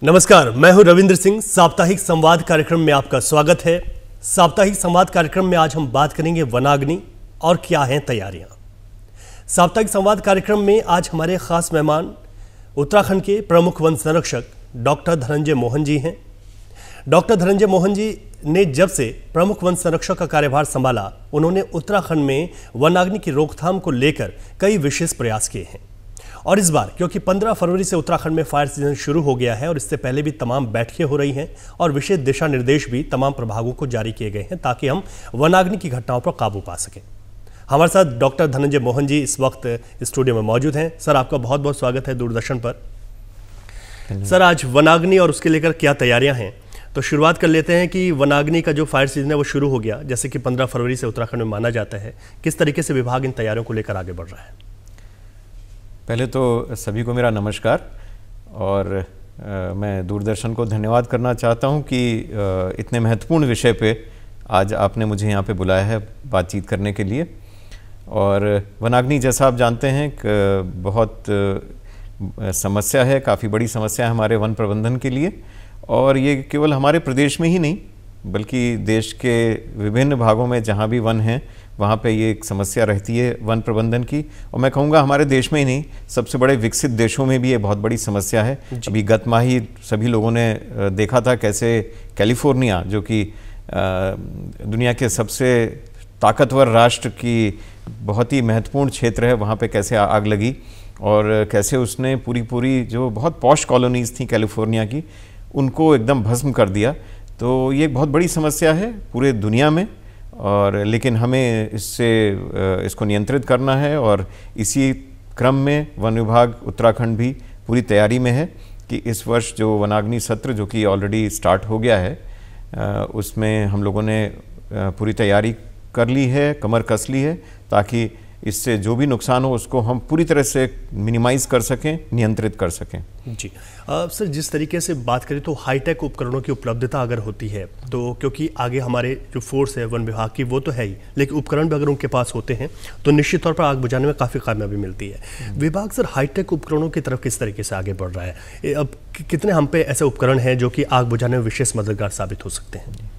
नमस्कार, मैं हूं रविंद्र सिंह। साप्ताहिक संवाद कार्यक्रम में आपका स्वागत है। साप्ताहिक संवाद कार्यक्रम में आज हम बात करेंगे वनाग्नि और क्या हैं तैयारियां। साप्ताहिक संवाद कार्यक्रम में आज हमारे खास मेहमान उत्तराखंड के प्रमुख वन संरक्षक डॉक्टर धनंजय मोहन जी हैं। डॉक्टर धनंजय मोहन जी ने जब से प्रमुख वन संरक्षक का कार्यभार संभाला, उन्होंने उत्तराखंड में वनाग्नि की रोकथाम को लेकर कई विशेष प्रयास किए हैं। और इस बार क्योंकि 15 फरवरी से उत्तराखंड में फायर सीजन शुरू हो गया है और इससे पहले भी तमाम बैठकें हो रही हैं और विशेष दिशा निर्देश भी तमाम प्रभागों को जारी किए गए हैं ताकि हम वनाग्नि की घटनाओं पर काबू पा सकें। हमारे साथ डॉक्टर धनंजय मोहन जी इस वक्त स्टूडियो में मौजूद हैं। सर, आपका बहुत बहुत स्वागत है दूरदर्शन पर। सर, आज वनाग्नि और उसके लेकर क्या तैयारियां हैं, तो शुरुआत कर लेते हैं कि वनाग्नि का जो फायर सीजन है वो शुरू हो गया, जैसे कि 15 फरवरी से उत्तराखंड में माना जाता है। किस तरीके से विभाग इन तैयारियों को लेकर आगे बढ़ रहा है? पहले तो सभी को मेरा नमस्कार और मैं दूरदर्शन को धन्यवाद करना चाहता हूं कि इतने महत्वपूर्ण विषय पे आज आपने मुझे यहाँ पे बुलाया है बातचीत करने के लिए। और वनाग्नि जैसा आप जानते हैं कि बहुत समस्या है, काफ़ी बड़ी समस्या है हमारे वन प्रबंधन के लिए। और ये केवल हमारे प्रदेश में ही नहीं बल्कि देश के विभिन्न भागों में जहाँ भी वन हैं वहाँ पे ये एक समस्या रहती है वन प्रबंधन की। और मैं कहूँगा हमारे देश में ही नहीं, सबसे बड़े विकसित देशों में भी ये बहुत बड़ी समस्या है। अभी गत माह ही सभी लोगों ने देखा था कैसे कैलिफोर्निया, जो कि दुनिया के सबसे ताकतवर राष्ट्र की बहुत ही महत्वपूर्ण क्षेत्र है, वहाँ पे कैसे आग लगी और कैसे उसने पूरी जो बहुत पॉश कॉलोनीज़ थी कैलिफोर्निया की, उनको एकदम भस्म कर दिया। तो ये बहुत बड़ी समस्या है पूरे दुनिया में, और लेकिन हमें इसको नियंत्रित करना है। और इसी क्रम में वन विभाग उत्तराखंड भी पूरी तैयारी में है कि इस वर्ष जो वनाग्नि सत्र जो कि ऑलरेडी स्टार्ट हो गया है, उसमें हम लोगों ने पूरी तैयारी कर ली है, कमर कस ली है, ताकि इससे जो भी नुकसान हो उसको हम पूरी तरह से मिनिमाइज़ कर सकें, नियंत्रित कर सकें। जी सर, जिस तरीके से बात करें तो हाईटेक उपकरणों की उपलब्धता अगर होती है तो, क्योंकि आगे हमारे जो फोर्स है वन विभाग की वो तो है ही, लेकिन उपकरण भी अगर उनके पास होते हैं तो निश्चित तौर पर आग बुझाने में काफ़ी कामयाबी मिलती है। विभाग सर हाईटेक उपकरणों की तरफ किस तरीके से आगे बढ़ रहा है? अब कितने हम पे ऐसे उपकरण हैं जो कि आग बुझाने में विशेष मददगार साबित हो सकते हैं?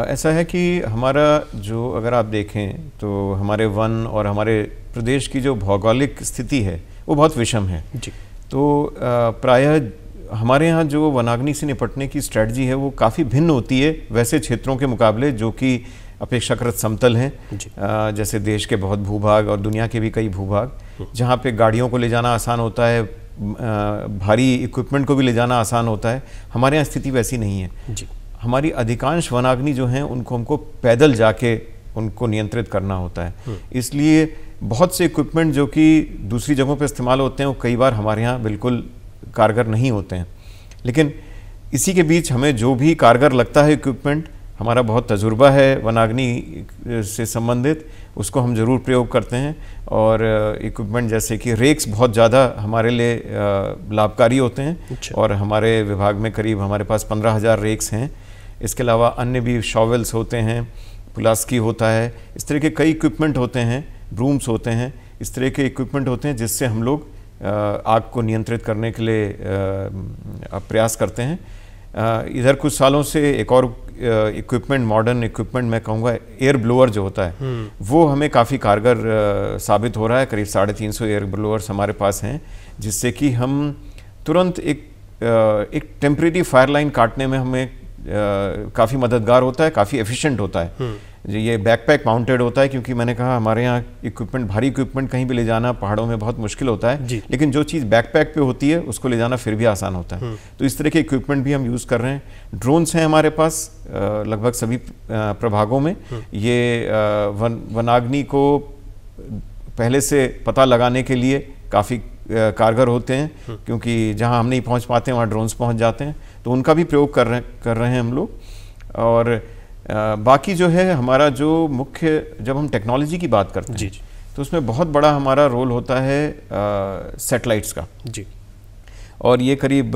ऐसा है कि हमारा जो अगर आप देखें तो हमारे वन और हमारे प्रदेश की जो भौगोलिक स्थिति है वो बहुत विषम है जी। तो प्रायः हमारे यहाँ जो वनाग्नि से निपटने की स्ट्रेटजी है वो काफ़ी भिन्न होती है वैसे क्षेत्रों के मुकाबले जो कि अपेक्षाकृत समतल हैं। जैसे देश के बहुत भूभाग और दुनिया के भी कई भूभाग जहाँ पे गाड़ियों को ले जाना आसान होता है, भारी इक्विपमेंट को भी ले जाना आसान होता है। हमारे यहाँ स्थिति वैसी नहीं है जी। हमारी अधिकांश वनाग्नि जो हैं उनको हमको पैदल जाके उनको नियंत्रित करना होता है। इसलिए बहुत से इक्विपमेंट जो कि दूसरी जगहों पर इस्तेमाल होते हैं वो कई बार हमारे यहाँ बिल्कुल कारगर नहीं होते हैं। लेकिन इसी के बीच हमें जो भी कारगर लगता है इक्विपमेंट, हमारा बहुत तजुर्बा है वनाग्नि से संबंधित, उसको हम ज़रूर प्रयोग करते हैं। और इक्विपमेंट जैसे कि रेक्स बहुत ज़्यादा हमारे लिए लाभकारी होते हैं। और हमारे विभाग में करीब हमारे पास 15,000 रेक्स हैं। इसके अलावा अन्य भी शॉवल्स होते हैं, पुलास्की होता है, इस तरह के कई इक्विपमेंट होते हैं, ब्रूम्स होते हैं, इस तरह के इक्विपमेंट होते हैं जिससे हम लोग आग को नियंत्रित करने के लिए प्रयास करते हैं। इधर कुछ सालों से एक और इक्विपमेंट, मॉडर्न इक्विपमेंट मैं कहूँगा एयर ब्लोअर जो होता है वो हमें काफ़ी कारगर साबित हो रहा है। करीब 350 एयर ब्लोअर्स हमारे पास हैं जिससे कि हम तुरंत एक टेम्परेरी फायर लाइन काटने में हमें काफ़ी मददगार होता है, काफ़ी एफिशिएंट होता है। ये बैकपैक माउंटेड होता है क्योंकि मैंने कहा हमारे यहाँ इक्विपमेंट, भारी इक्विपमेंट कहीं भी ले जाना पहाड़ों में बहुत मुश्किल होता है, लेकिन जो चीज़ बैकपैक पे होती है उसको ले जाना फिर भी आसान होता है। तो इस तरह के इक्विपमेंट भी हम यूज़ कर रहे हैं। ड्रोन्स हैं हमारे पास लगभग सभी प्रभागों में। ये वनाग्नि को पहले से पता लगाने के लिए काफ़ी कारगर होते हैं क्योंकि जहाँ हम नहीं पहुँच पाते वहाँ ड्रोन्स पहुँच जाते हैं, तो उनका भी प्रयोग कर रहे हैं हम लोग। और बाकी जो है हमारा जो मुख्य, जब हम टेक्नोलॉजी की बात करते हैं तो उसमें बहुत बड़ा हमारा रोल होता है सैटेलाइट्स का जी। और ये करीब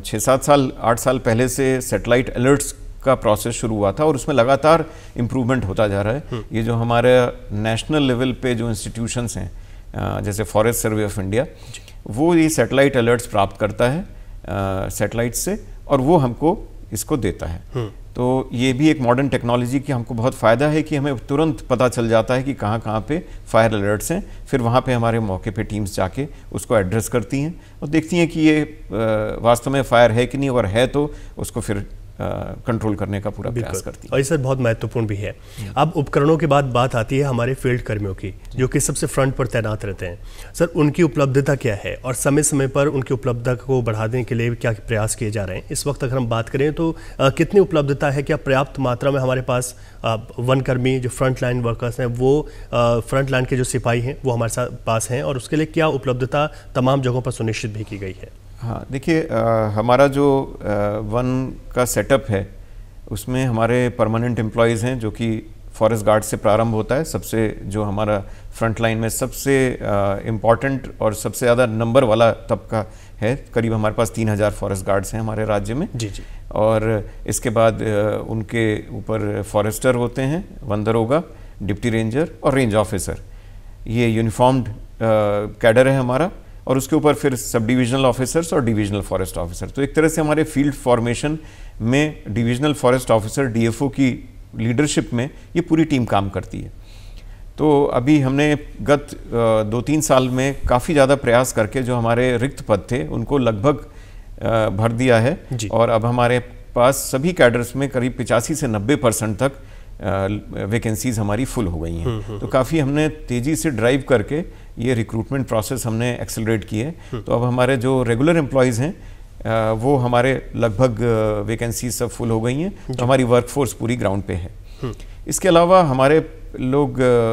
6-7 साल 8 साल पहले से सैटेलाइट अलर्ट्स का प्रोसेस शुरू हुआ था और उसमें लगातार इम्प्रूवमेंट होता जा रहा है। ये जो हमारे नेशनल लेवल पे जो इंस्टीट्यूशंस हैं जैसे फॉरेस्ट सर्वे ऑफ इंडिया, वो ये सैटेलाइट अलर्ट्स प्राप्त करता है सैटेलाइट से, और वो हमको इसको देता है। तो ये भी एक मॉडर्न टेक्नोलॉजी की हमको बहुत फ़ायदा है कि हमें तुरंत पता चल जाता है कि कहाँ कहाँ पे फायर अलर्ट्स हैं। फिर वहाँ पे हमारे मौके पे टीम्स जाके उसको एड्रेस करती हैं और देखती हैं कि ये वास्तव में फायर है कि नहीं, और है तो उसको फिर कंट्रोल करने का पूरा प्रयास करती है। और ये सर बहुत महत्वपूर्ण भी है। अब उपकरणों के बाद बात आती है हमारे फील्ड कर्मियों की, जो कि सबसे फ्रंट पर तैनात रहते हैं। सर, उनकी उपलब्धता क्या है और समय समय पर उनकी उपलब्धता को बढ़ाने के लिए क्या प्रयास किए जा रहे हैं? इस वक्त अगर हम बात करें तो कितनी उपलब्धता है, क्या पर्याप्त मात्रा में हमारे पास वनकर्मी जो फ्रंट लाइन वर्कर्स हैं, वो फ्रंट लाइन के जो सिपाही हैं वो हमारे पास हैं, और उसके लिए क्या उपलब्धता तमाम जगहों पर सुनिश्चित भी की गई है? हाँ, देखिए, हमारा जो वन का सेटअप है उसमें हमारे परमानेंट एम्प्लॉयज़ हैं, जो कि फॉरेस्ट गार्ड से प्रारंभ होता है। सबसे जो हमारा फ्रंट लाइन में सबसे इम्पॉर्टेंट और सबसे ज़्यादा नंबर वाला तबका है, करीब हमारे पास 3000 फॉरेस्ट गार्ड्स हैं हमारे राज्य में। जी जी। और इसके बाद उनके ऊपर फॉरेस्टर होते हैं, वन दरोगा, डिप्टी रेंजर और रेंज ऑफिसर। ये यूनिफॉर्म्ड कैडर है हमारा, और उसके ऊपर फिर सब डिविजनल ऑफिसर्स और डिविजनल फॉरेस्ट ऑफिसर। तो एक तरह से हमारे फील्ड फॉर्मेशन में डिविजनल फॉरेस्ट ऑफिसर डीएफओ की लीडरशिप में ये पूरी टीम काम करती है। तो अभी हमने गत 2-3 साल में काफ़ी ज़्यादा प्रयास करके जो हमारे रिक्त पद थे उनको लगभग भर दिया है, और अब हमारे पास सभी कैडर्स में करीब 85 से 90% तक वैकेंसीज हमारी फुल हो गई हैं। तो काफ़ी हमने तेज़ी से ड्राइव करके ये रिक्रूटमेंट प्रोसेस हमने एक्सेलरेट की है। तो अब हमारे जो रेगुलर एम्प्लॉयज़ हैं वो हमारे लगभग वैकेंसीज सब फुल हो गई हैं। तो हमारी वर्कफोर्स पूरी ग्राउंड पे है। इसके अलावा हमारे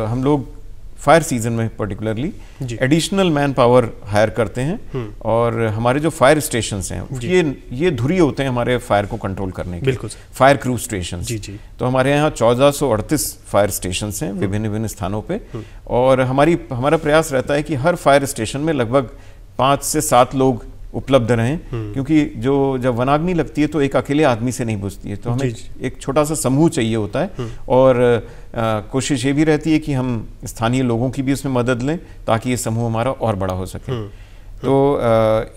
हम लोग फायर सीजन में particularly additional manpower hire करते हैं, और हमारे जो फायर स्टेशंस हैं ये धुरी होते हैं हमारे फायर को कंट्रोल करने के, फायर क्रू स्टेशंस। तो हमारे यहाँ 1438 फायर स्टेशंस हैं विभिन्न विभिन्न स्थानों पे, और हमारा प्रयास रहता है कि हर फायर स्टेशन में लगभग 5 से 7 लोग उपलब्ध रहें, क्योंकि जब वनाग्नि लगती है तो एक अकेले आदमी से नहीं बुझती है। तो हमें एक छोटा सा समूह चाहिए होता है, और कोशिश ये भी रहती है कि हम स्थानीय लोगों की भी उसमें मदद लें ताकि ये समूह हमारा और बड़ा हो सके। तो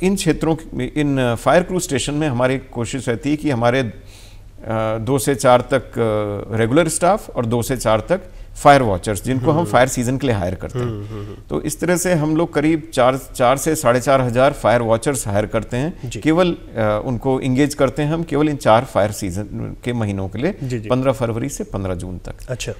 इन क्षेत्रों में, इन फायर क्रू स्टेशन में हमारी कोशिश रहती है कि हमारे 2 से 4 तक रेगुलर स्टाफ और 2 से 4 तक फायर वॉचर्स, जिनको हम फायर सीजन के लिए हायर करते हैं। तो इस तरह से हम लोग करीब 4 से 4,500 फायर वॉचर्स हायर करते हैं। केवल उनको इंगेज करते हैं हम केवल इन 4 फायर सीजन के महीनों के लिए, 15 फरवरी से 15 जून तक। अच्छा।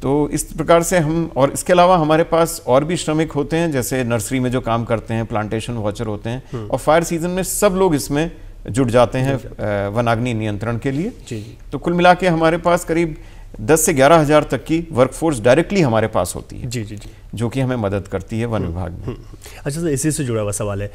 तो इस प्रकार से हम, और इसके अलावा हमारे पास और भी श्रमिक होते हैं, जैसे नर्सरी में जो काम करते हैं, प्लांटेशन वॉचर होते हैं, और फायर सीजन में सब लोग इसमें जुट जाते हैं वनाग्नि नियंत्रण के लिए। तो कुल मिला के हमारे पास करीब 10 से 11,000 तक की वर्कफोर्स डायरेक्टली हमारे पास होती है, जो कि हमें मदद करती है वन विभाग में। अच्छा, तो इसी से जुड़ा हुआ सवाल है,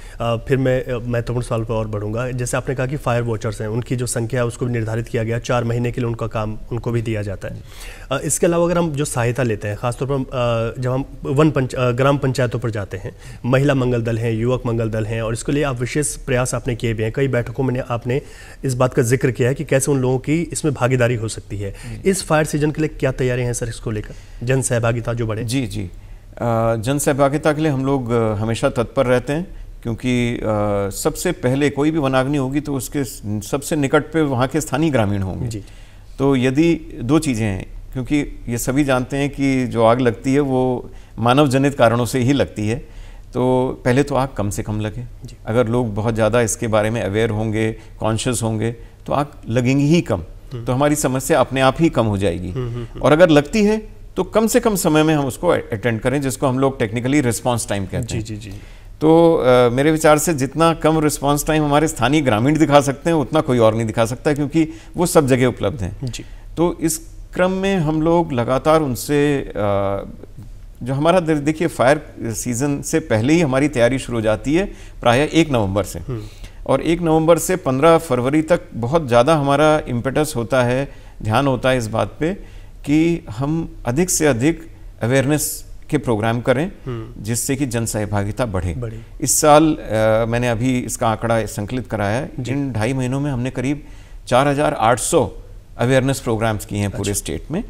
फिर मैं महत्वपूर्ण सवाल पर और बढ़ूंगा। जैसे आपने कहा कि फायर वॉचर्स हैं, उनकी जो संख्या है उसको भी निर्धारित किया गया, 4 महीने के लिए उनका काम उनको भी दिया जाता है। इसके अलावा अगर हम जो सहायता लेते हैं, खासतौर पर जब हम ग्राम पंचायतों पर जाते हैं, महिला मंगल दल हैं, युवक मंगल दल हैं, और इसके लिए आप विशेष प्रयास आपने किए भी हैं। कई बैठकों में आपने इस बात का जिक्र किया है कि कैसे उन लोगों की इसमें भागीदारी हो सकती है। इस फायर सीजन के लिए क्या तैयारी हैं सर, इसको लेकर जन सहभागिता जो बढ़े? जी, जन सहभागिता के लिए हम लोग हमेशा तत्पर रहते हैं, क्योंकि सबसे पहले कोई भी वनाग्नि होगी तो उसके सबसे निकट पे वहाँ के स्थानीय ग्रामीण होंगे। तो यदि 2 चीज़ें हैं, क्योंकि ये सभी जानते हैं कि जो आग लगती है वो मानव जनित कारणों से ही लगती है। तो पहले तो आग कम से कम लगे। अगर लोग बहुत ज़्यादा इसके बारे में अवेयर होंगे, कॉन्शियस होंगे, तो आग लगेंगी ही कम, तो हमारी समस्या अपने आप ही कम हो जाएगी। और अगर लगती है तो कम से कम समय में हम उसको अटेंड करें, जिसको हम लोग टेक्निकली रिस्पांस टाइम कहते हैं। जी। तो मेरे विचार से जितना कम रिस्पांस टाइम हमारे स्थानीय ग्रामीण दिखा सकते हैं उतना कोई और नहीं दिखा सकता, क्योंकि वो सब जगह उपलब्ध हैं। तो इस क्रम में हम लोग लगातार उनसे जो हमारा, देखिए, फायर सीजन से पहले ही हमारी तैयारी शुरू हो जाती है, प्रायः 1 नवंबर से, और 1 नवंबर से 15 फरवरी तक बहुत ज़्यादा हमारा इम्पेटस होता है, ध्यान होता है इस बात पे कि हम अधिक से अधिक अवेयरनेस के प्रोग्राम करें, जिससे कि जन सहभागिता बढ़े। इस साल मैंने अभी इसका आंकड़ा संकलित कराया है, इन 2.5 महीनों में हमने करीब 4,800 अवेयरनेस प्रोग्राम्स किए हैं पूरे स्टेट में।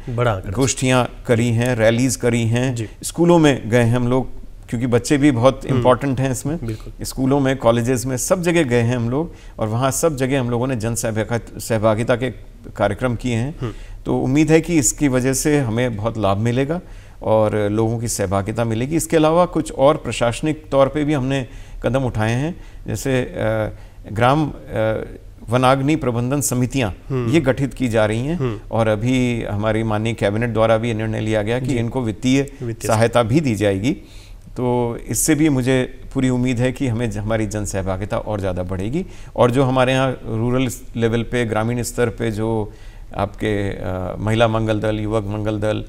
गोष्ठियाँ करी हैं, रैलीज करी हैं, स्कूलों में गए हैं हम लोग, क्योंकि बच्चे भी बहुत इंपॉर्टेंट हैं इसमें। स्कूलों में, कॉलेजेस में, सब जगह गए हैं हम लोग, और वहाँ सब जगह हम लोगों ने जन सहभागिता के कार्यक्रम किए हैं। तो उम्मीद है कि इसकी वजह से हमें बहुत लाभ मिलेगा और लोगों की सहभागिता मिलेगी। इसके अलावा कुछ और प्रशासनिक तौर पे भी हमने कदम उठाए हैं, जैसे ग्राम वनाग्नि प्रबंधन समितियां ये गठित की जा रही हैं, और अभी हमारी माननीय कैबिनेट द्वारा भी निर्णय लिया गया कि इनको वित्तीय सहायता भी दी जाएगी। तो इससे भी मुझे पूरी उम्मीद है कि हमारी जन सहभागिता और ज़्यादा बढ़ेगी, और जो हमारे यहाँ रूरल लेवल पे, ग्रामीण स्तर पे जो आपके महिला मंगल दल, युवक मंगल दल,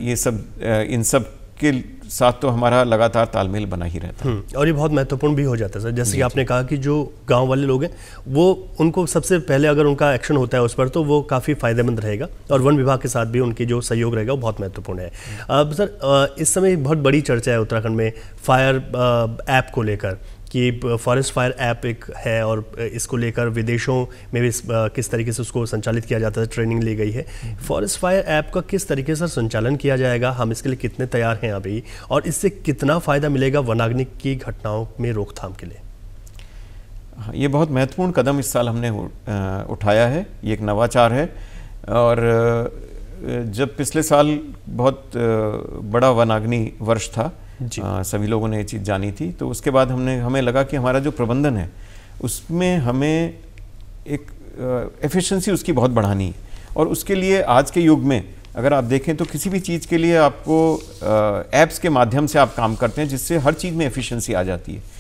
ये सब, इन सब के साथ तो हमारा लगातार तालमेल बना ही रहता है। और ये बहुत महत्वपूर्ण भी हो जाता है सर, जैसे कि आपने कहा कि जो गांव वाले लोग हैं वो, उनको सबसे पहले अगर उनका एक्शन होता है उस पर, तो वो काफ़ी फायदेमंद रहेगा, और वन विभाग के साथ भी उनकी जो सहयोग रहेगा वो बहुत महत्वपूर्ण है। अब सर, इस समय बहुत बड़ी चर्चा है उत्तराखंड में फायर ऐप को लेकर, कि फॉरेस्ट फायर ऐप एक है, और इसको लेकर विदेशों में भी किस तरीके से उसको संचालित किया जाता है, ट्रेनिंग ली गई है। फॉरेस्ट फायर ऐप का किस तरीके से संचालन किया जाएगा, हम इसके लिए कितने तैयार हैं अभी, और इससे कितना फ़ायदा मिलेगा वनाग्नि की घटनाओं में रोकथाम के लिए? ये बहुत महत्वपूर्ण कदम इस साल हमने उठाया है, ये एक नवाचार है। और जब पिछले साल बहुत बड़ा वनाग्नि वर्ष था, सभी लोगों ने ये चीज़ जानी थी, तो उसके बाद हमें लगा कि हमारा जो प्रबंधन है उसमें हमें एक एफिशिएंसी उसकी बहुत बढ़ानी है। और उसके लिए आज के युग में अगर आप देखें तो किसी भी चीज़ के लिए आपको ऐप्स के माध्यम से आप काम करते हैं, जिससे हर चीज़ में एफिशिएंसी आ जाती है।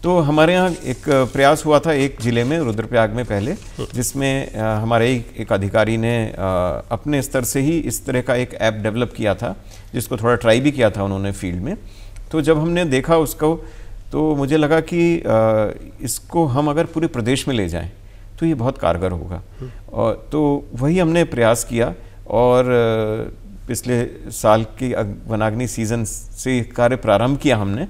तो हमारे यहाँ एक प्रयास हुआ था एक ज़िले में, रुद्रप्रयाग में पहले, जिसमें हमारे एक अधिकारी ने अपने स्तर से ही इस तरह का एक ऐप डेवलप किया था, जिसको थोड़ा ट्राई भी किया था उन्होंने फील्ड में। तो जब हमने देखा उसको, तो मुझे लगा कि इसको हम अगर पूरे प्रदेश में ले जाएं तो ये बहुत कारगर होगा। और तो वही हमने प्रयास किया, और पिछले साल की वनाग्नि सीज़न से कार्य प्रारंभ किया हमने,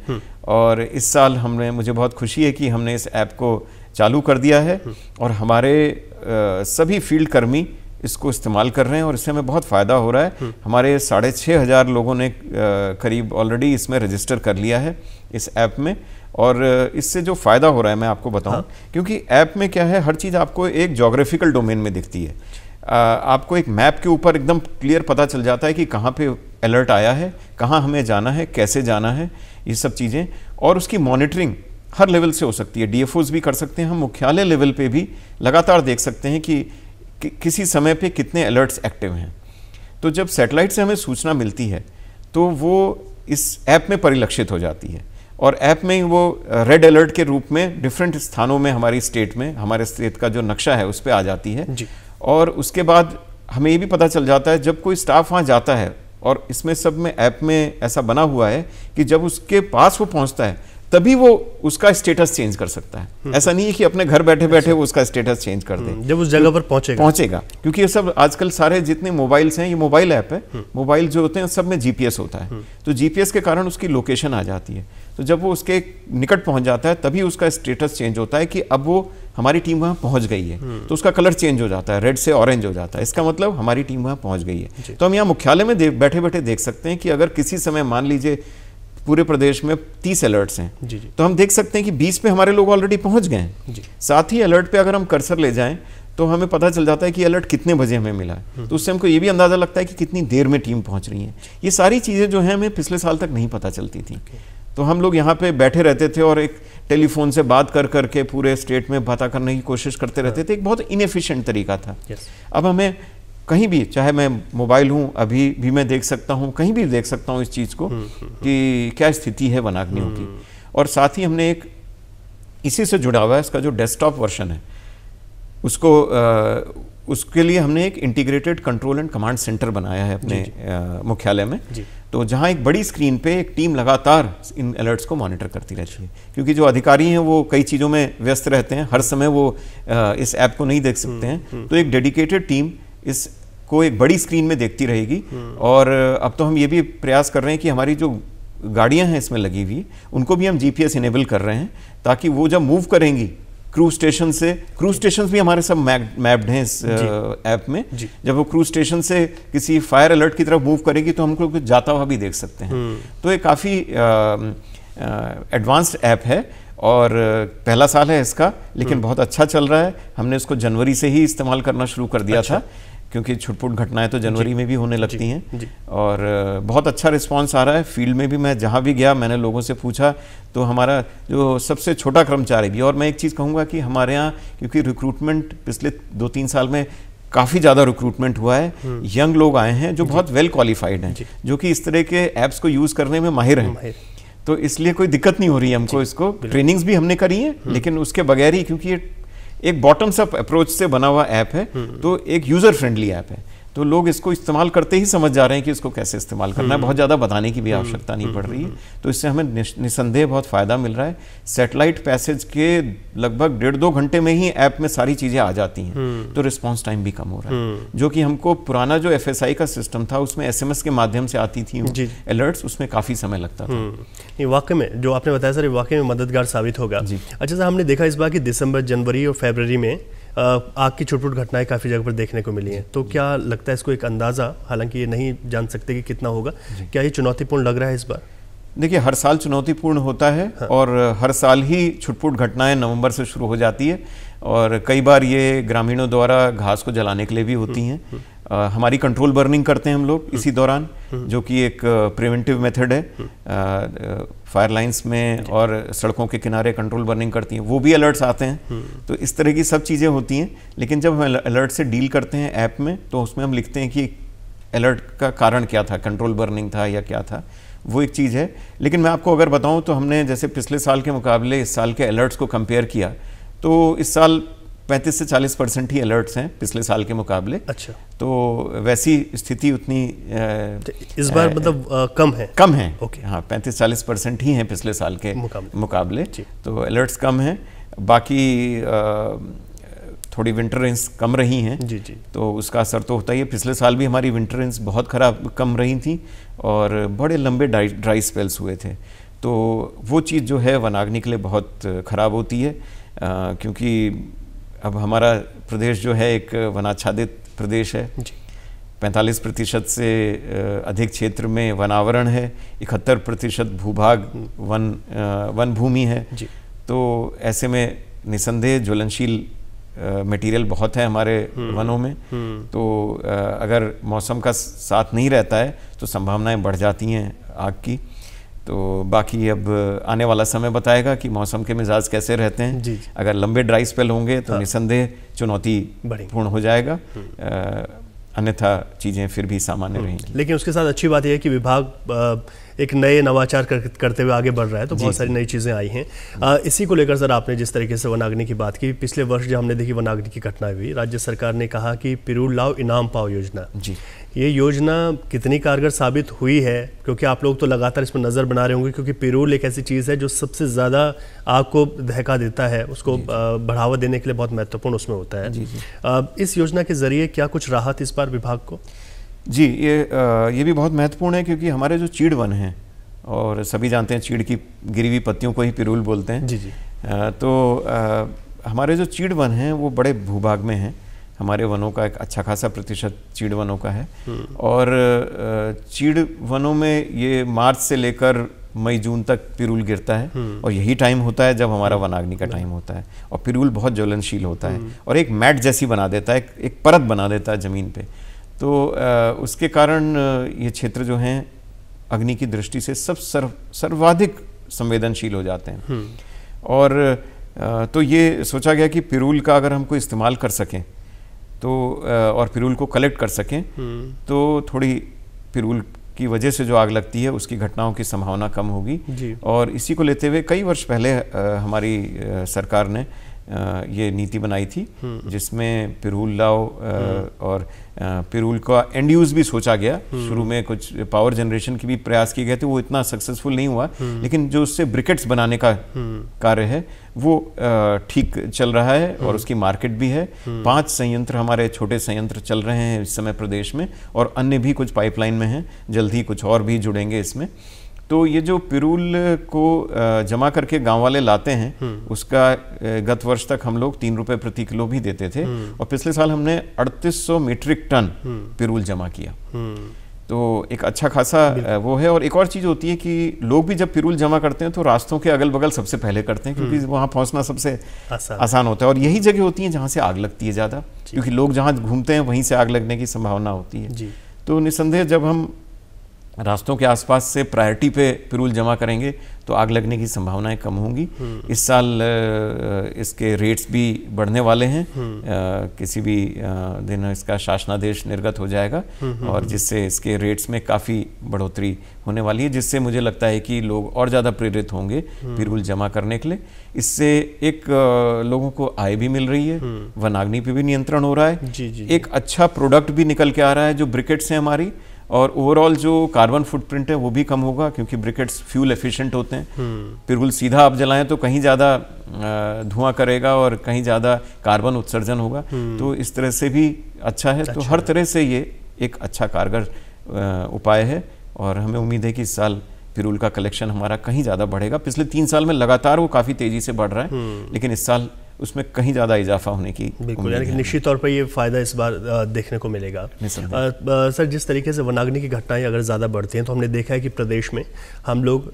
और इस साल मुझे बहुत खुशी है कि हमने इस ऐप को चालू कर दिया है, और हमारे सभी फील्ड कर्मी इसको इस्तेमाल कर रहे हैं, और इससे हमें बहुत फ़ायदा हो रहा है। हमारे 6,500 लोगों ने करीब ऑलरेडी इसमें रजिस्टर कर लिया है इस ऐप में, और इससे जो फ़ायदा हो रहा है मैं आपको बताऊं, क्योंकि ऐप में क्या है, हर चीज़ आपको एक जोग्राफिकल डोमेन में दिखती है। आपको एक मैप के ऊपर एकदम क्लियर पता चल जाता है कि कहाँ पे अलर्ट आया है, कहाँ हमें जाना है, कैसे जाना है, ये सब चीज़ें। और उसकी मॉनिटरिंग हर लेवल से हो सकती है, डीएफओज भी कर सकते हैं, हम मुख्यालय लेवल पे भी लगातार देख सकते हैं कि किसी समय पे कितने अलर्ट्स एक्टिव हैं। तो जब सैटेलाइट से हमें सूचना मिलती है तो वो इस ऐप में परिलक्षित हो जाती है, और ऐप में वो रेड अलर्ट के रूप में डिफरेंट स्थानों में हमारी स्टेट में, हमारे स्टेट का जो नक्शा है उस पर आ जाती है जी। और उसके बाद हमें ये भी पता चल जाता है जब कोई स्टाफ वहाँ जाता है, और इसमें सब में ऐप में ऐसा बना हुआ है कि जब उसके पास वो पहुँचता है तभी वो उसका स्टेटस चेंज कर सकता है। ऐसा नहीं है कि अपने घर बैठे बैठे वो उसका स्टेटस चेंज कर दे, जब उस जगह पर पहुंचेगा। क्योंकि ये सब आजकल सारे जितने मोबाइल्स हैं, ये मोबाइल ऐप है, मोबाइल जो होते हैं सब में जीपीएस होता है, तो जीपीएस के कारण उसकी लोकेशन आ जाती है। तो जब वो उसके निकट पहुंच जाता है तभी उसका स्टेटस चेंज होता है कि अब वो हमारी टीम वहाँ पहुंच गई है, तो उसका कलर चेंज हो जाता है, रेड से ऑरेंज हो जाता है, इसका मतलब हमारी टीम वहाँ पहुंच गई है। तो हम यहाँ मुख्यालय में बैठे बैठे देख सकते हैं कि अगर किसी समय मान लीजिए पूरे प्रदेश में 30 अलर्ट्स हैं जी। तो हम देख सकते हैं कि 20 पे हमारे लोग ऑलरेडी पहुंच गए हैं। साथ ही अलर्ट पे अगर हम कर्सर ले जाएं तो हमें पता चल जाता है कि अलर्ट कितने बजे हमें मिला है, तो उससे हमको ये भी अंदाजा लगता है कि कितनी देर में टीम पहुंच रही है। ये सारी चीज़ें जो हैं हमें पिछले साल तक नहीं पता चलती थी। तो हम लोग यहाँ पे बैठे रहते थे और एक टेलीफोन से बात कर करके पूरे स्टेट में पता करने की कोशिश करते रहते थे, एक बहुत इनएफिशिएंट तरीका था। अब हमें कहीं भी, चाहे मैं मोबाइल हूँ, अभी भी मैं देख सकता हूँ, कहीं भी देख सकता हूँ इस चीज़ को कि क्या स्थिति है वनाग्नियों की। और साथ ही हमने एक इसी से जुड़ा हुआ है, इसका जो डेस्कटॉप वर्जन है उसको उसके लिए हमने एक integrated control and command centre बनाया है अपने मुख्यालय में। तो जहाँ एक बड़ी स्क्रीन पे एक टीम लगातार इन अलर्ट्स को मॉनिटर करती रहती है, क्योंकि जो अधिकारी हैं वो कई चीज़ों में व्यस्त रहते हैं, हर समय वो इस ऐप को नहीं देख सकते हैं। तो एक डेडिकेटेड टीम इसको एक बड़ी स्क्रीन में देखती रहेगी। और अब तो हम ये भी प्रयास कर रहे हैं कि हमारी जो गाड़ियां हैं इसमें लगी हुई, उनको भी हम जीपीएस इनेबल कर रहे हैं, ताकि वो जब मूव करेंगी क्रूज स्टेशन भी हमारे सब मैप्ड हैं इस ऐप में। जब वो क्रूज स्टेशन से किसी फायर अलर्ट की तरफ मूव करेगी तो हमको कुछ जाता हुआ भी देख सकते हैं। तो ये काफ़ी एडवांस्ड ऐप है और पहला साल है इसका, लेकिन बहुत अच्छा चल रहा है। हमने इसको जनवरी से ही इस्तेमाल करना शुरू कर दिया था, क्योंकि छुटपुट घटनाएं तो जनवरी में भी होने लगती हैं और बहुत अच्छा रिस्पांस आ रहा है। फील्ड में भी मैं जहां भी गया मैंने लोगों से पूछा तो हमारा जो सबसे छोटा कर्मचारी भी, और मैं एक चीज़ कहूँगा कि हमारे यहाँ क्योंकि रिक्रूटमेंट पिछले 2-3 साल में काफ़ी ज़्यादा रिक्रूटमेंट हुआ है, यंग लोग आए हैं जो बहुत वेल क्वालिफाइड हैं, जो कि इस तरह के ऐप्स को यूज़ करने में माहिर हैं। तो इसलिए कोई दिक्कत नहीं हो रही है हमको। इसको ट्रेनिंग्स भी हमने करी है, लेकिन उसके बगैर ही, क्योंकि ये एक बॉटम्स अप अप्रोच से बना हुआ ऐप है, तो एक यूजर फ्रेंडली ऐप है, तो लोग इसको इस्तेमाल करते ही समझ जा रहे हैं कि इसको कैसे इस्तेमाल करना है। बहुत ज़्यादा बताने की भी आवश्यकता नहीं पड़ रही है। तो इससे हमें निसंदेह बहुत फ़ायदा मिल रहा है। सैटेलाइट पैसेज के लगभग 1.5-2 घंटे में ही ऐप में सारी चीज़ें आ जाती हैं, तो रिस्पॉन्स टाइम भी कम हो रहा है। जो कि हमको पुराना जो FSI का सिस्टम था उसमें SMS के माध्यम से आती थी अलर्ट्स, उसमें काफ़ी समय लगता था। ये वाकई में जो आपने बताया सर, ये वाकई में मददगार साबित होगा। अच्छा सर, हमने देखा इस बार कि दिसंबर, जनवरी और फरवरी में आग की छुटपुट घटनाएं काफ़ी जगह पर देखने को मिली हैं। तो क्या लगता है इसको एक अंदाज़ा, हालांकि ये नहीं जान सकते कि कितना होगा, क्या ये चुनौतीपूर्ण लग रहा है इस बार? देखिए, हर साल चुनौतीपूर्ण होता है। और हर साल ही छुटपुट घटनाएं नवंबर से शुरू हो जाती है और कई बार ये ग्रामीणों द्वारा घास को जलाने के लिए भी होती हैं। हमारी कंट्रोल बर्निंग करते हैं हम लोग इसी दौरान, जो कि एक प्रिवेंटिव मेथड है। फायर लाइंस में और सड़कों के किनारे कंट्रोल बर्निंग करती हैं, वो भी अलर्ट्स आते हैं। तो इस तरह की सब चीज़ें होती हैं। लेकिन जब हम अलर्ट से डील करते हैं ऐप में, तो उसमें हम लिखते हैं कि अलर्ट का कारण क्या था, कंट्रोल बर्निंग था या क्या था, वो एक चीज़ है। लेकिन मैं आपको अगर बताऊं तो हमने जैसे पिछले साल के मुकाबले इस साल के अलर्ट्स को कंपेयर किया, तो इस साल 35 से 40% ही अलर्ट्स हैं पिछले साल के मुकाबले। अच्छा, तो वैसी स्थिति उतनी इस बार मतलब कम है। ओके, हाँ, 35-40% ही हैं पिछले साल के मुकाबले। तो अलर्ट्स कम हैं। बाकी थोड़ी विंटर रेंस कम रही हैं, तो उसका असर तो होता ही है। पिछले साल भी हमारी विंटर रेंस बहुत कम रही थी और बड़े लंबे ड्राई स्पेल्स हुए थे। तो वो चीज़ जो है वनाग्नि के लिए बहुत ख़राब होती है, क्योंकि अब हमारा प्रदेश जो है एक वनाच्छादित प्रदेश है। 45% से अधिक क्षेत्र में वनावरण है, 71% भूभाग वन भूमि है। तो ऐसे में निसंदेह ज्वलनशील मटेरियल बहुत है हमारे वनों में। तो अगर मौसम का साथ नहीं रहता है तो संभावनाएं बढ़ जाती हैं आग की। तो बाकी अब आने वाला समय बताएगा कि मौसम के मिजाज कैसे रहते हैं। अगर लंबे ड्राई स्पेल होंगे तो निसंदेह चुनौती पूर्ण हो जाएगा, अन्यथा चीज़ें फिर भी सामान्य रहेंगी। लेकिन उसके साथ अच्छी बात यह है कि विभाग एक नए नवाचार करते हुए आगे बढ़ रहा है, तो बहुत सारी नई चीज़ें आई हैं। इसी को लेकर सर, आपने जिस तरीके से वनाग्नि की बात की, पिछले वर्ष जब हमने देखी वनाग्नि की घटना हुई, राज्य सरकार ने कहा कि पिरूल लाओ इनाम पाओ योजना। ये योजना कितनी कारगर साबित हुई है? क्योंकि आप लोग तो लगातार इस पर नज़र बना रहे होंगे, क्योंकि पिरूल एक ऐसी चीज़ है जो सबसे ज़्यादा आग को दहका देता है, उसको बढ़ावा देने के लिए बहुत महत्वपूर्ण उसमें होता है। इस योजना के जरिए क्या कुछ राहत इस बार विभाग को? जी, ये भी बहुत महत्वपूर्ण है, क्योंकि हमारे जो चीड़ वन हैं, और सभी जानते हैं चीड़ की गिरी हुई पत्तियों को ही पिरूल बोलते हैं। तो हमारे जो चीड़ वन हैं वो बड़े भूभाग में हैं। हमारे वनों का एक अच्छा खासा प्रतिशत चीड़ वनों का है। और चीड़ वनों में ये मार्च से लेकर मई जून तक पिरूल गिरता है, और यही टाइम होता है जब हमारा वनाग्नि का टाइम होता है। और पिरूल बहुत ज्वलनशील होता है और एक मैट जैसी बना देता है, एक परत बना देता है ज़मीन पे। तो उसके कारण ये क्षेत्र जो हैं अग्नि की दृष्टि से सर्वाधिक संवेदनशील हो जाते हैं। और तो ये सोचा गया कि पिरूल का अगर हमको इस्तेमाल कर सकें तो, और पिरूल को कलेक्ट कर सकें, तो थोड़ी पिरूल की वजह से जो आग लगती है उसकी घटनाओं की संभावना कम होगी। और इसी को लेते हुए कई वर्ष पहले हमारी सरकार ने ये नीति बनाई थी, जिसमें पिरूल लाओ और पिरूल का एंड यूज भी सोचा गया। शुरू में कुछ पावर जनरेशन की भी प्रयास किए गए थे, वो इतना सक्सेसफुल नहीं हुआ। लेकिन जो उससे ब्रिकेट्स बनाने का कार्य है वो ठीक चल रहा है और उसकी मार्केट भी है। 5 संयंत्र हमारे छोटे संयंत्र चल रहे हैं इस समय प्रदेश में, और अन्य भी कुछ पाइपलाइन में हैं, जल्द ही कुछ और भी जुड़ेंगे इसमें। तो ये जो पिरूल को जमा करके गांव वाले लाते हैं, उसका गत वर्ष तक हम लोग 3 रुपए प्रति किलो भी देते थे, और पिछले साल हमने 3800 मीट्रिक टन पिरूल जमा किया। तो एक अच्छा खासा वो है। और एक और चीज़ होती है कि लोग भी जब पिरूल जमा करते हैं तो रास्तों के अगल बगल सबसे पहले करते हैं, क्योंकि वहाँ पहुँचना सबसे आसान होता है, और यही जगह होती है जहाँ से आग लगती है ज़्यादा, क्योंकि लोग जहाँ घूमते हैं वहीं से आग लगने की संभावना होती है। तो निस्संदेह जब हम रास्तों के आसपास से प्रायोरिटी पे पिरूल जमा करेंगे तो आग लगने की संभावनाएं कम होंगी। इस साल इसके रेट्स भी बढ़ने वाले हैं, किसी भी दिन इसका शासनादेश निर्गत हो जाएगा, और जिससे इसके रेट्स में काफ़ी बढ़ोतरी होने वाली है, जिससे मुझे लगता है कि लोग और ज़्यादा प्रेरित होंगे पिरूल जमा करने के लिए। इससे एक लोगों को आय भी मिल रही है, वनाग्नि पे भी नियंत्रण हो रहा है, एक अच्छा प्रोडक्ट भी निकल के आ रहा है जो ब्रिकेट्स हैं हमारी, और ओवरऑल जो कार्बन फुटप्रिंट है वो भी कम होगा, क्योंकि ब्रिकेट्स फ्यूल एफिशिएंट होते हैं। पिरूल सीधा आप जलाएं तो कहीं ज़्यादा धुआं करेगा और कहीं ज़्यादा कार्बन उत्सर्जन होगा, तो इस तरह से भी अच्छा है। तो हर तरह से ये एक अच्छा कारगर उपाय है, और हमें उम्मीद है कि इस साल पिरूल का कलेक्शन हमारा कहीं ज़्यादा बढ़ेगा। पिछले 3 साल में लगातार वो काफ़ी तेज़ी से बढ़ रहा है, लेकिन इस साल उसमें कहीं ज़्यादा इजाफा होने की बिल्कुल, यानी कि निश्चित तौर पर ये फ़ायदा इस बार देखने को मिलेगा। सर, जिस तरीके से वनाग्नि की घटनाएं अगर ज़्यादा बढ़ती हैं तो हमने देखा है कि प्रदेश में हम लोग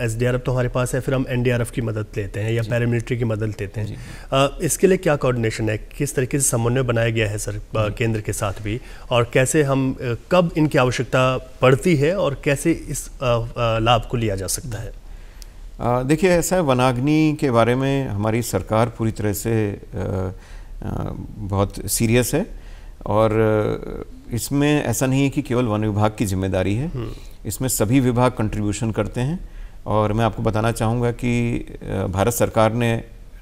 SDRF तो हमारे पास है, फिर हम NDRF की मदद लेते हैं या पैरामिलिट्री की मदद लेते हैं। इसके लिए क्या कोऑर्डिनेशन है, किस तरीके से समन्वय बनाया गया है सर केंद्र के साथ भी, और कैसे हम कब इनकी आवश्यकता पड़ती है और कैसे इस लाभ को लिया जा सकता है? देखिए, ऐसा है, वनाग्नि के बारे में हमारी सरकार पूरी तरह से बहुत सीरियस है, और इसमें ऐसा नहीं है कि केवल वन विभाग की जिम्मेदारी है, इसमें सभी विभाग कंट्रीब्यूशन करते हैं। और मैं आपको बताना चाहूँगा कि भारत सरकार ने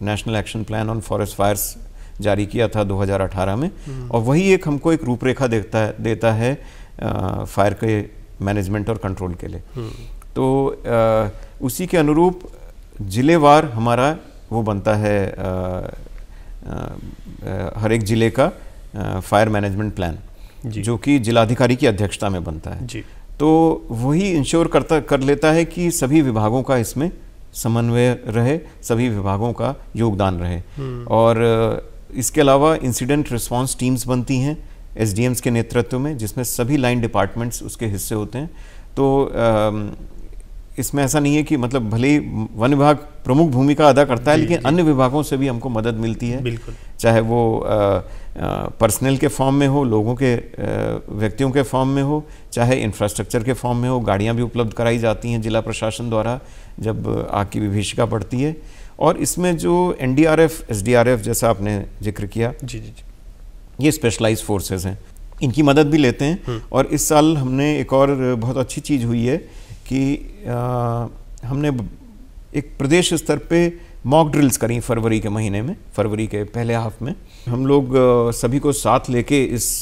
national action plan on forest fires जारी किया था 2018 में, और वही एक हमको एक रूपरेखा देता है फायर के मैनेजमेंट और कंट्रोल के लिए। तो उसी के अनुरूप जिलेवार हमारा वो बनता है, हर एक ज़िले का फायर मैनेजमेंट प्लान, जो कि जिलाधिकारी की अध्यक्षता में बनता है जी। तो वही इंश्योर कर लेता है कि सभी विभागों का इसमें समन्वय रहे, सभी विभागों का योगदान रहे। और इसके अलावा इंसिडेंट रिस्पांस टीम्स बनती हैं SDMs के नेतृत्व में, जिसमें सभी लाइन डिपार्टमेंट्स उसके हिस्से होते हैं। तो इसमें ऐसा नहीं है कि मतलब भले ही वन विभाग प्रमुख भूमिका अदा करता है, लेकिन अन्य विभागों से भी हमको मदद मिलती है, चाहे वो पर्सनल के फॉर्म में हो, लोगों के व्यक्तियों के फॉर्म में हो, चाहे इंफ्रास्ट्रक्चर के फॉर्म में हो। गाड़ियां भी उपलब्ध कराई जाती हैं जिला प्रशासन द्वारा जब आग की विभीषिका बढ़ती है। और इसमें जो NDRF SDRF जैसा आपने जिक्र किया, ये स्पेशलाइज्ड फोर्सेस हैं, इनकी मदद भी लेते हैं। और इस साल हमने एक और बहुत अच्छी चीज़ हुई है कि हमने एक प्रदेश स्तर पे मॉक ड्रिल्स करी फरवरी के महीने में, फरवरी के पहले हाफ में। हम लोग सभी को साथ लेके इस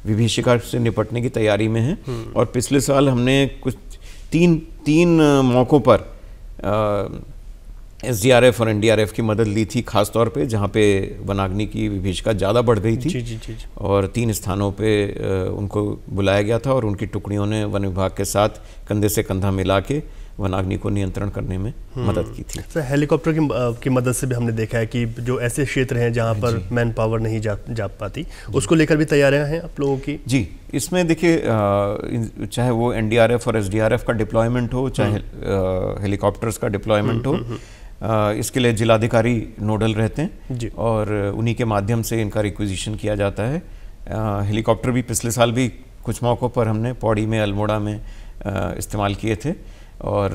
विभीषिका से निपटने की तैयारी में हैं। और पिछले साल हमने कुछ तीन मौक़ों पर SDRF और NDRF की मदद ली थी, खास तौर पे जहाँ पे वनाग्नि की विभीषिका ज़्यादा बढ़ गई थी। जी। और 3 स्थानों पे उनको बुलाया गया था, और उनकी टुकड़ियों ने वन विभाग के साथ कंधे से कंधा मिला के वनाग्नि को नियंत्रण करने में मदद की थी। सर, हेलीकॉप्टर की मदद से भी हमने देखा है कि जो ऐसे क्षेत्र हैं जहाँ पर मैन पावर नहीं जा पाती, उसको लेकर भी तैयारियाँ हैं आप लोगों की? जी, इसमें देखिए, चाहे वो NDRF और SDRF का डिप्लॉयमेंट हो, चाहे हेलीकॉप्टर्स का डिप्लॉयमेंट हो, इसके लिए जिलाधिकारी नोडल रहते हैं, और उन्हीं के माध्यम से इनका रिक्विजिशन किया जाता है। हेलीकॉप्टर भी पिछले साल भी कुछ मौक़ों पर हमने पौड़ी में, अल्मोड़ा में इस्तेमाल किए थे, और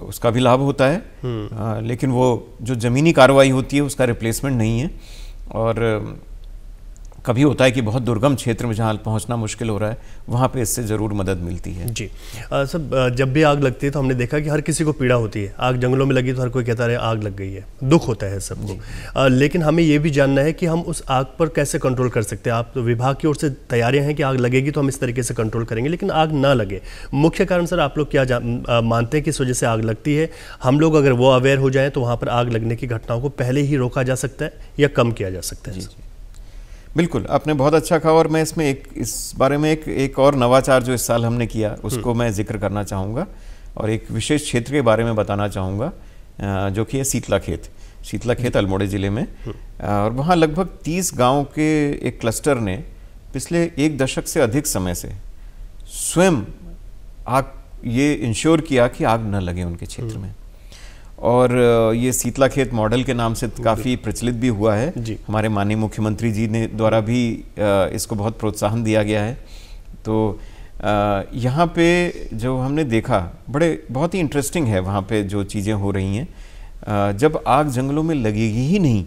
उसका भी लाभ होता है। लेकिन वो जो ज़मीनी कार्रवाई होती है उसका रिप्लेसमेंट नहीं है। और कभी होता है कि बहुत दुर्गम क्षेत्र में जहाँ पहुँचना मुश्किल हो रहा है, वहाँ पे इससे ज़रूर मदद मिलती है। जी सब, जब भी आग लगती है तो हमने देखा कि हर किसी को पीड़ा होती है। आग जंगलों में लगी तो हर कोई कहता है आग लग गई है, दुख होता है सबको। लेकिन हमें ये भी जानना है कि हम उस आग पर कैसे कंट्रोल कर सकते हैं। आप तो विभाग की ओर से तैयारियाँ हैं कि आग लगेगी तो हम इस तरीके से कंट्रोल करेंगे, लेकिन आग ना लगे, मुख्य कारण सर आप लोग क्या मानते हैं कि इस वजह से आग लगती है? हम लोग अगर वो अवेयर हो जाएँ तो वहाँ पर आग लगने की घटनाओं को पहले ही रोका जा सकता है या कम किया जा सकता है? बिल्कुल, आपने बहुत अच्छा कहा। और मैं इसमें इस बारे में एक और नवाचार जो इस साल हमने किया उसको मैं जिक्र करना चाहूँगा। और एक विशेष क्षेत्र के बारे में बताना चाहूँगा, जो कि है शीतला खेत अल्मोड़े ज़िले में। और वहाँ लगभग 30 गांव के एक क्लस्टर ने पिछले 1 दशक से अधिक समय से स्वयं आग ये इंश्योर किया कि आग न लगे उनके क्षेत्र में। और ये शीतला खेत मॉडल के नाम से काफ़ी प्रचलित भी हुआ है। हमारे माननीय मुख्यमंत्री जी ने द्वारा भी इसको बहुत प्रोत्साहन दिया गया है। तो यहाँ पे जो हमने देखा बहुत ही इंटरेस्टिंग है वहाँ पे जो चीज़ें हो रही हैं। जब आग जंगलों में लगेगी ही नहीं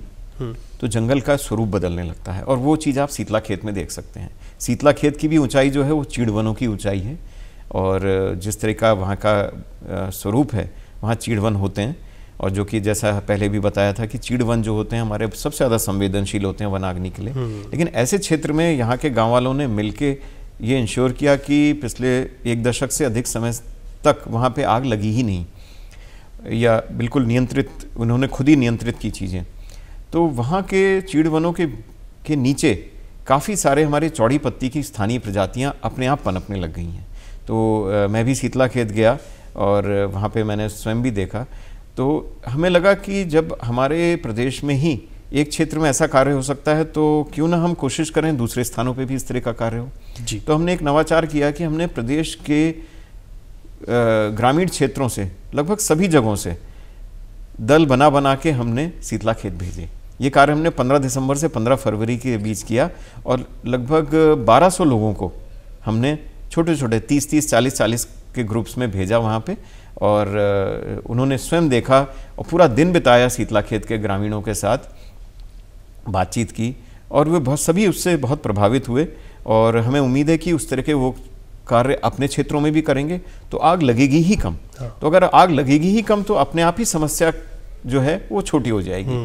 तो जंगल का स्वरूप बदलने लगता है, और वो चीज़ आप शीतला खेत में देख सकते हैं। शीतला खेत की भी ऊंचाई जो है वो चीड़ वनों की ऊंचाई है, और जिस तरह का वहाँ का स्वरूप है, वहाँ चीड़ वन होते हैं, और जो कि जैसा पहले भी बताया था कि चीड़ वन जो होते हैं हमारे सबसे ज़्यादा संवेदनशील होते हैं वनाग्नि के लिए। लेकिन ऐसे क्षेत्र में यहाँ के गाँव वालों ने मिलके ये इंश्योर किया कि पिछले 1 दशक से अधिक समय तक वहाँ पे आग लगी ही नहीं, या बिल्कुल नियंत्रित, उन्होंने खुद ही नियंत्रित की चीज़ें। तो वहाँ के चीड़ वनों के नीचे काफ़ी सारे हमारे चौड़ी पत्ती की स्थानीय प्रजातियाँ अपने आप पनपने लग गई हैं। तो मैं भी शीतला खेत गया और वहाँ पे मैंने स्वयं भी देखा। तो हमें लगा कि जब हमारे प्रदेश में ही एक क्षेत्र में ऐसा कार्य हो सकता है तो क्यों ना हम कोशिश करें दूसरे स्थानों पे भी इस तरह का कार्य हो। तो हमने एक नवाचार किया कि हमने प्रदेश के ग्रामीण क्षेत्रों से लगभग सभी जगहों से दल बना के हमने शीतला खेत भेजे। ये कार्य हमने 15 दिसंबर से 15 फरवरी के बीच किया, और लगभग 1200 लोगों को हमने छोटे छोटे 30-30, 40-40 के ग्रुप्स में भेजा वहाँ पे, और उन्होंने स्वयं देखा और पूरा दिन बिताया शीतला खेत के ग्रामीणों के साथ, बातचीत की, और वे सभी उससे बहुत प्रभावित हुए। और हमें उम्मीद है कि उस तरह के वो कार्य अपने क्षेत्रों में भी करेंगे तो आग लगेगी ही कम। तो अगर आग लगेगी ही कम तो अपने आप ही समस्या जो है वो छोटी हो जाएगी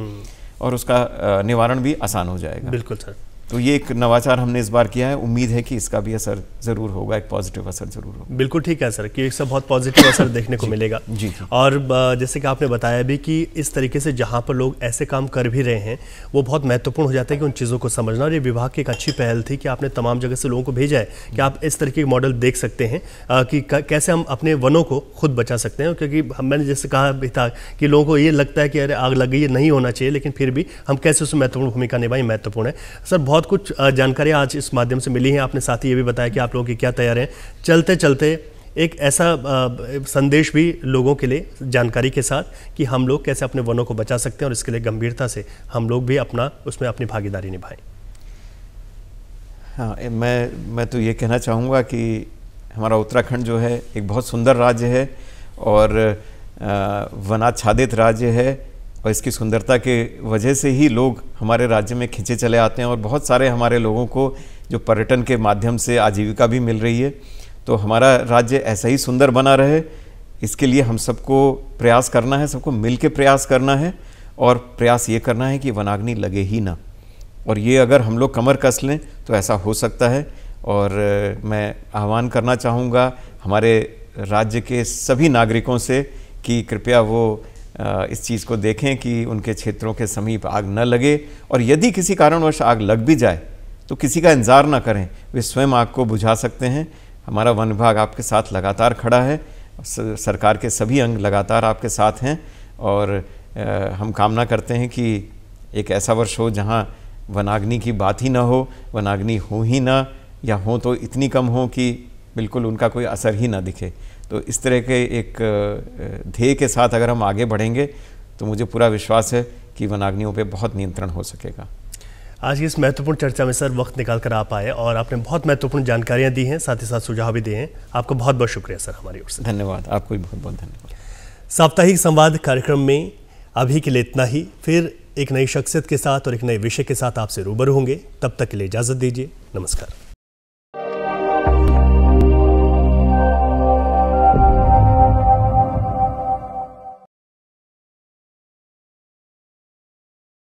और उसका निवारण भी आसान हो जाएगा। बिल्कुल सर। तो ये एक नवाचार हमने इस बार किया है, उम्मीद है कि इसका भी असर जरूर होगा, एक पॉजिटिव असर जरूर होगा। बिल्कुल ठीक है सर, कि इसका बहुत पॉजिटिव असर देखने को मिलेगा। जी। और जैसे कि आपने बताया भी कि इस तरीके से जहाँ पर लोग ऐसे काम कर भी रहे हैं वो बहुत महत्वपूर्ण हो जाता है कि उन चीज़ों को समझना। और ये विभाग की एक अच्छी पहल थी कि आपने तमाम जगह से लोगों को भेजा है कि आप इस तरीके के मॉडल देख सकते हैं कि कैसे हम अपने वनों को खुद बचा सकते हैं। क्योंकि मैंने जैसे कहा भी था कि लोगों को ये लगता है कि अरे आग लग गई, ये नहीं होना चाहिए, लेकिन फिर भी हम कैसे उसमें महत्वपूर्ण भूमिका निभाएं, महत्वपूर्ण है। सर बहुत कुछ जानकारी आज इस माध्यम से मिली है। आपने साथ ही ये भी बताया कि आप लोगों की क्या तैयारी है। चलते चलते एक ऐसा संदेश भी लोगों के लिए जानकारी के साथ कि हम लोग कैसे अपने वनों को बचा सकते हैं, और इसके लिए गंभीरता से हम लोग भी उसमें अपनी भागीदारी निभाएं। हाँ, मैं तो ये कहना चाहूँगा कि हमारा उत्तराखंड जो है एक बहुत सुंदर राज्य है और वनाच्छादित राज्य है, और इसकी सुंदरता के वजह से ही लोग हमारे राज्य में खिंचे चले आते हैं, और बहुत सारे हमारे लोगों को जो पर्यटन के माध्यम से आजीविका भी मिल रही है। तो हमारा राज्य ऐसा ही सुंदर बना रहे, इसके लिए हम सबको प्रयास करना है, सबको मिल के प्रयास करना है, और प्रयास ये करना है कि वनाग्नि लगे ही ना। और ये अगर हम लोग कमर कस लें तो ऐसा हो सकता है। और मैं आह्वान करना चाहूँगा हमारे राज्य के सभी नागरिकों से कि कृपया वो इस चीज़ को देखें कि उनके क्षेत्रों के समीप आग न लगे, और यदि किसी कारणवश आग लग भी जाए तो किसी का इंतज़ार ना करें, वे स्वयं आग को बुझा सकते हैं। हमारा वन विभाग आपके साथ लगातार खड़ा है, सरकार के सभी अंग लगातार आपके साथ हैं, और हम कामना करते हैं कि एक ऐसा वर्ष हो जहां वनाग्नि की बात ही ना हो, वनाग्नि हो ही ना, या हो तो इतनी कम हो कि बिल्कुल उनका कोई असर ही ना दिखे। तो इस तरह के एक ध्येय के साथ अगर हम आगे बढ़ेंगे तो मुझे पूरा विश्वास है कि वनाग्नियों पे बहुत नियंत्रण हो सकेगा। आज की इस महत्वपूर्ण चर्चा में सर वक्त निकाल कर आप आए और आपने बहुत महत्वपूर्ण जानकारियां दी हैं, साथ ही साथ सुझाव भी दिए हैं। आपको बहुत बहुत शुक्रिया सर हमारी ओर से। धन्यवाद, आपको भी बहुत बहुत धन्यवाद। साप्ताहिक संवाद कार्यक्रम में अभी के लिए इतना ही। फिर एक नई शख्सियत के साथ और एक नए विषय के साथ आपसे रूबरू होंगे। तब तक के लिए इजाजत दीजिए। नमस्कार।